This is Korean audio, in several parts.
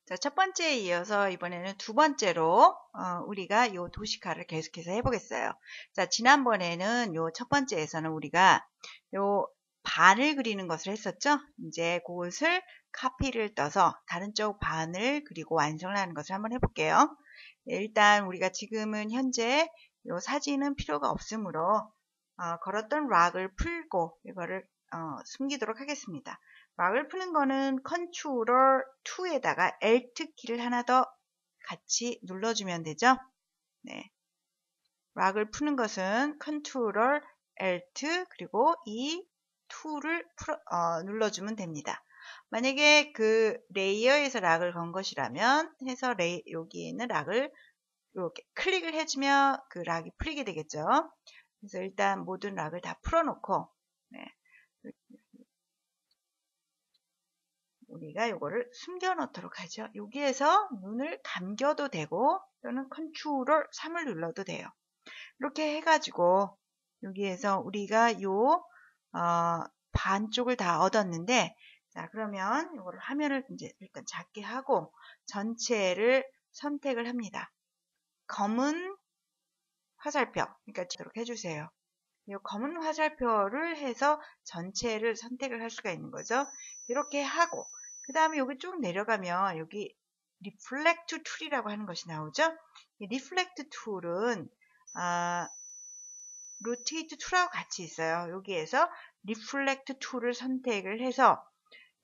자, 첫 번째에 이어서 이번에는 두 번째로 우리가 요 도시카를 계속해서 해보겠어요. 자, 지난번에는 요 첫 번째에서는 우리가 요 반을 그리는 것을 했었죠. 이제 그것을 카피를 떠서 다른 쪽 반을 그리고 완성을 하는 것을 한번 해볼게요. 네, 일단 우리가 지금은 현재 요 사진은 필요가 없으므로 걸었던 락을 풀고 이거를 숨기도록 하겠습니다. 락을 푸는 거는 컨트롤 2에다가 Alt 키를 하나 더 같이 눌러주면 되죠. 네. 락을 푸는 것은 컨트롤 Alt 그리고 이 2를 눌러주면 됩니다. 만약에 그 레이어에서 락을 건 것이라면 해서 여기 있는 락을 이렇게 클릭을 해주면 그 락이 풀리게 되겠죠. 그래서 일단 모든 락을 다 풀어놓고 네. 우리가 이거를 숨겨 놓도록 하죠. 여기에서 눈을 감겨도 되고 또는 컨트롤 3을 눌러도 돼요. 이렇게 해가지고 여기에서 우리가 요 반쪽을 다 얻었는데 자 그러면 이거를 화면을 이제 일단 작게 하고 전체를 선택을 합니다. 검은 화살표 그러니까 지도록 해주세요. 이 검은 화살표를 해서 전체를 선택을 할 수가 있는 거죠. 이렇게 하고 그 다음에 여기 쭉 내려가면 여기 Reflect Tool이라고 하는 것이 나오죠. 이 Reflect Tool은 Rotate Tool하고 같이 있어요. 여기에서 Reflect Tool을 선택을 해서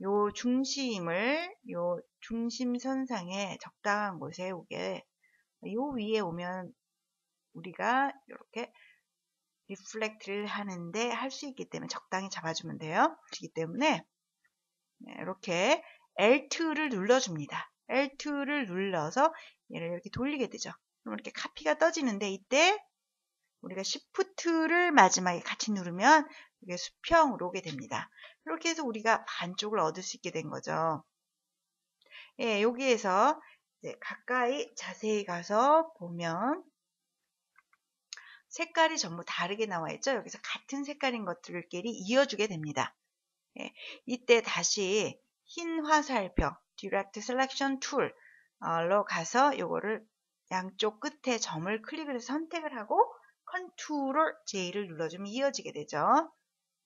요 중심을 요 중심선상에 적당한 곳에 오게 요 위에 오면 우리가 이렇게 리플렉트를 하는데 할 수 있기 때문에 적당히 잡아주면 돼요. 그렇기 때문에 이렇게 Alt를 눌러줍니다. Alt를 눌러서 얘를 이렇게 돌리게 되죠. 그럼 이렇게 카피가 떠지는데 이때 우리가 Shift를 마지막에 같이 누르면 이게 수평으로 오게 됩니다. 이렇게 해서 우리가 반쪽을 얻을 수 있게 된 거죠. 예, 여기에서 이제 가까이 자세히 가서 보면 색깔이 전부 다르게 나와 있죠. 여기서 같은 색깔인 것들끼리 이어주게 됩니다. 예, 이때 다시 흰 화살표 Direct Selection Tool로 가서 요거를 양쪽 끝에 점을 클릭을 해서 선택을 하고 Ctrl J를 눌러주면 이어지게 되죠.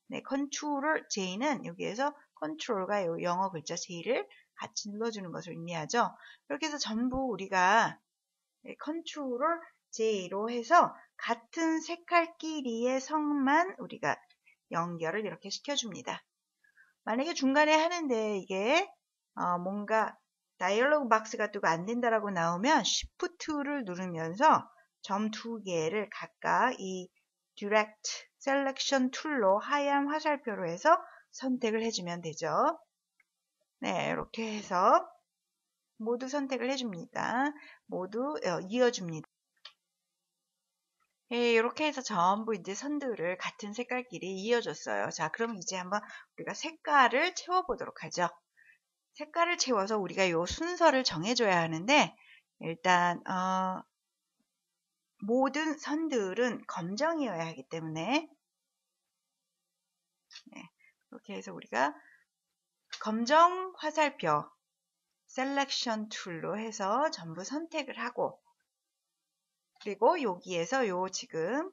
네, Ctrl J는 여기에서 Ctrl과 요 영어 글자 J를 같이 눌러주는 것을 의미하죠. 이렇게 해서 전부 우리가 Ctrl J로 해서 같은 색깔끼리의 성만 우리가 연결을 이렇게 시켜줍니다. 만약에 중간에 하는데 이게 뭔가 다이얼로그 박스가 뜨고 안 된다라고 나오면 Shift를 누르면서 점 두 개를 각각 이 Direct Selection Tool로 하얀 화살표로 해서 선택을 해주면 되죠. 네, 이렇게 해서 모두 선택을 해줍니다. 모두 이어줍니다. 예, 이렇게 해서 전부 이제 선들을 같은 색깔끼리 이어줬어요. 자, 그럼 이제 한번 우리가 색깔을 채워보도록 하죠. 색깔을 채워서 우리가 요 순서를 정해줘야 하는데 일단 모든 선들은 검정이어야 하기 때문에 네, 이렇게 해서 우리가 검정 화살표 셀렉션 툴로 해서 전부 선택을 하고 그리고 여기에서 요 지금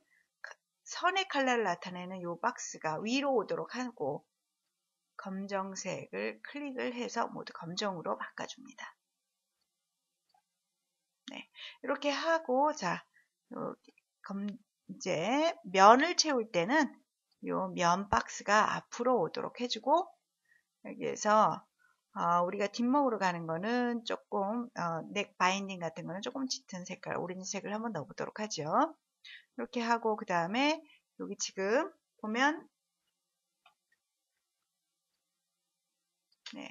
선의 컬러를 나타내는 요 박스가 위로 오도록 하고 검정색을 클릭을 해서 모두 검정으로 바꿔줍니다. 네, 이렇게 하고 자, 이제 면을 채울 때는 요 면 박스가 앞으로 오도록 해주고 여기에서 우리가 뒷목으로 가는 거는 조금 넥 바인딩 같은 거는 조금 짙은 색깔 오렌지색을 한번 넣어보도록 하죠. 이렇게 하고 그 다음에 여기 지금 보면 네,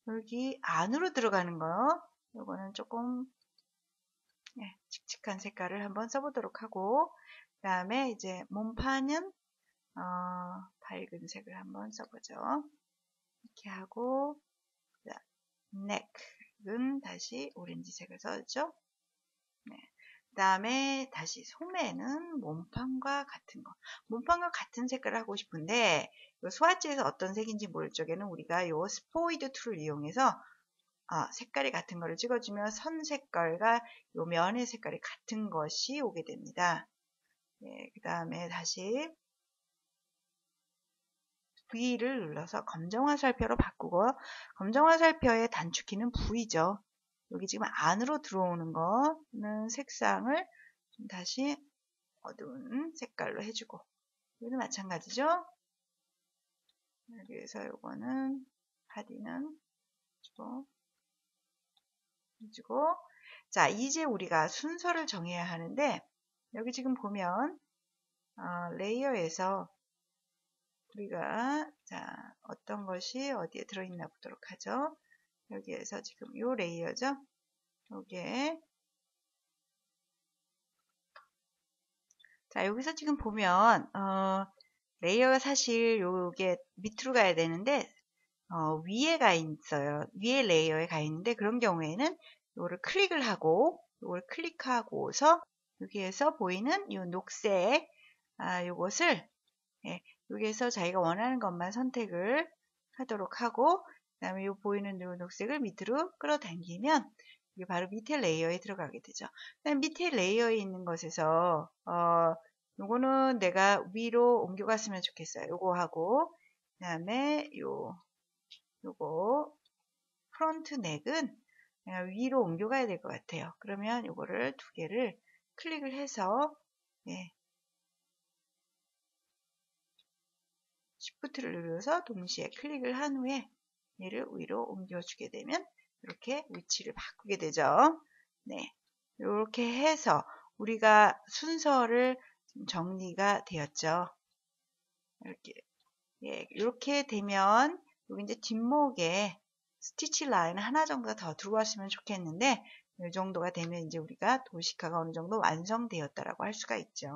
여기 안으로 들어가는 거 요거는 조금 네, 칙칙한 색깔을 한번 써보도록 하고 그 다음에 이제 몸판은 밝은 색을 한번 써보죠. 이렇게 하고 넥은 다시 오렌지색을 써죠. 네. 그 다음에 다시 소매는 몸판과 같은 거. 몸판과 같은 색깔을 하고 싶은데 스와치에서 어떤 색인지 모를 적에는 우리가 이 스포이드 툴을 이용해서 색깔이 같은 거를 찍어주면 선 색깔과 요 면의 색깔이 같은 것이 오게 됩니다. 네, 그 다음에 다시 V를 눌러서 검정화살표로 바꾸고, 검정화살표의 단축키는 V죠. 여기 지금 안으로 들어오는 거는 색상을 좀 다시 어두운 색깔로 해주고, 여기도 마찬가지죠. 여기에서 요거는 바디는 해주고, 자, 이제 우리가 순서를 정해야 하는데, 여기 지금 보면 레이어에서 우리가 어떤 것이 어디에 들어있나 보도록 하죠. 여기에서 지금 요 레이어죠. 요게 자, 여기서 지금 보면 레이어가 사실 요게 밑으로 가야 되는데 위에 가 있어요. 위에 레이어에 가 있는데, 그런 경우에는 요거를 클릭을 하고, 요걸 클릭하고서 여기에서 보이는 요 녹색 요것을 여기에서 자기가 원하는 것만 선택을 하도록 하고, 그 다음에 요 보이는 요 녹색을 밑으로 끌어당기면 이게 바로 밑에 레이어에 들어가게 되죠. 밑에 레이어에 있는 것에서 요거는 내가 위로 옮겨갔으면 좋겠어요. 요거 하고, 그 다음에 요거 프론트 넥은 위로 옮겨가야 될 것 같아요. 그러면 요거를 두 개를 클릭을 해서 Shift를 눌러서 동시에 클릭을 한 후에 얘를 위로 옮겨주게 되면 이렇게 위치를 바꾸게 되죠. 네, 이렇게 해서 우리가 순서를 정리가 되었죠. 이렇게 되면 여기 이제 뒷목에 스티치 라인 하나 정도 더 들어왔으면 좋겠는데, 이 정도가 되면 이제 우리가 도식화가 어느 정도 완성되었다라고 할 수가 있죠.